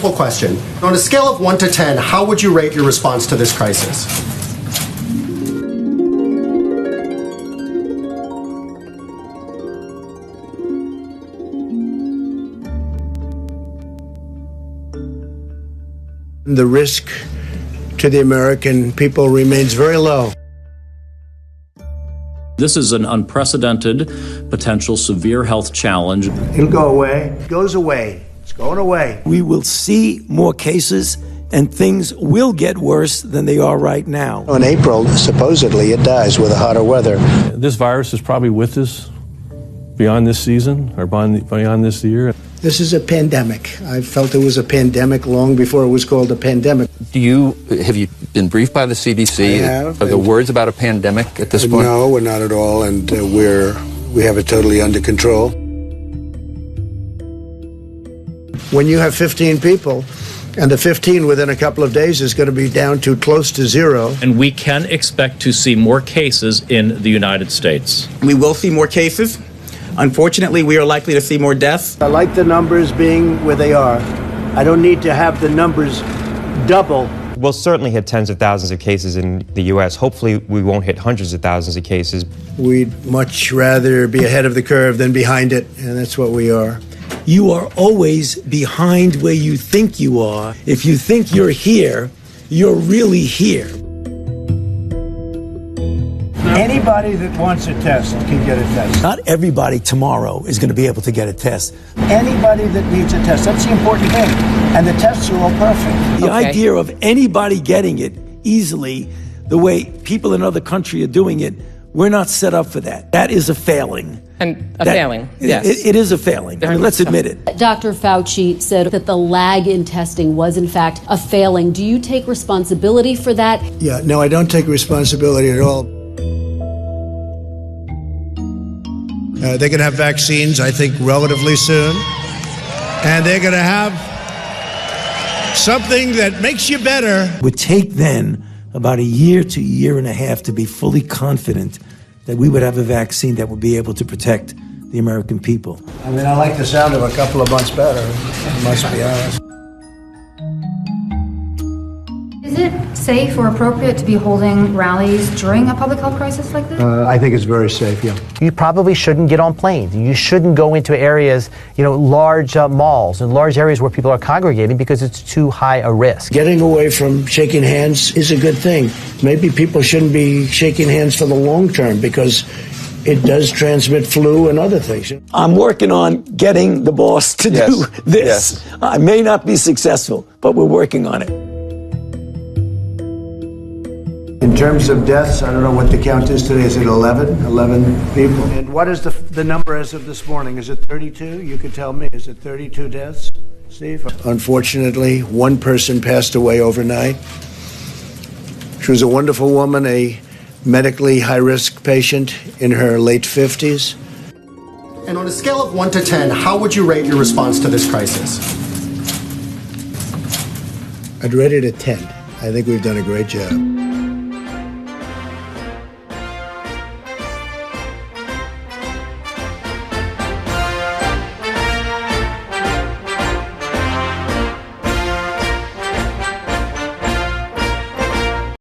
simple question. On a scale of 1 to 10, how would you rate your response to this crisis? The risk to the American people remains very low. This is an unprecedented, potential severe health challenge. It'll go away. It goes away. It's going away. We will see more cases, and things will get worse than they are right now. In April, supposedly, it dies with the hotter weather. This virus is probably with us beyond this season or beyond this year. This is a pandemic. I felt it was a pandemic long before it was called a pandemic. Have you been briefed by the CDC? I have. Are there words about a pandemic at this point? No, we're not at all, and we have it totally under control. When you have 15 people, and the 15 within a couple of days is going to be down to close to zero. And we can expect to see more cases in the United States. We will see more cases. Unfortunately, we are likely to see more deaths. I like the numbers being where they are. I don't need to have the numbers double. We'll certainly hit tens of thousands of cases in the U.S. Hopefully, we won't hit hundreds of thousands of cases. We'd much rather be ahead of the curve than behind it, and that's what we are. You are always behind where you think you are. If you think you're here, you're really here. Anybody that wants a test can get a test. Not everybody tomorrow is going to be able to get a test. Anybody that needs a test, that's the important thing. And the tests are all perfect. The idea of anybody getting it easily, the way people in other countries are doing it, we're not set up for that. That is a failing. And failing, yes. It is a failing. I mean, let's admit it. Dr. Fauci said that the lag in testing was, in fact, a failing. Do you take responsibility for that? Yeah, no, I don't take responsibility at all. They're going to have vaccines, I think, relatively soon. And they're going to have something that makes you better. It would take then about a year to a year and a half to be fully confident that we would have a vaccine that would be able to protect the American people. I mean, I like the sound of a couple of months better, I must be honest. Is it safe or appropriate to be holding rallies during a public health crisis like this? I think it's very safe, yeah. You probably shouldn't get on planes. You shouldn't go into areas, large malls and large areas where people are congregating because it's too high a risk. Getting away from shaking hands is a good thing. Maybe people shouldn't be shaking hands for the long term because it does transmit flu and other things. I'm working on getting the boss to do this. Yes. I may not be successful, but we're working on it. In terms of deaths, I don't know what the count is today. Is it 11? 11 people. And what is the number as of this morning? Is it 32? You could tell me. Is it 32 deaths, Steve? Unfortunately, one person passed away overnight. She was a wonderful woman, a medically high-risk patient in her late 50s. And on a scale of 1 to 10, how would you rate your response to this crisis? I'd rate it a 10. I think we've done a great job.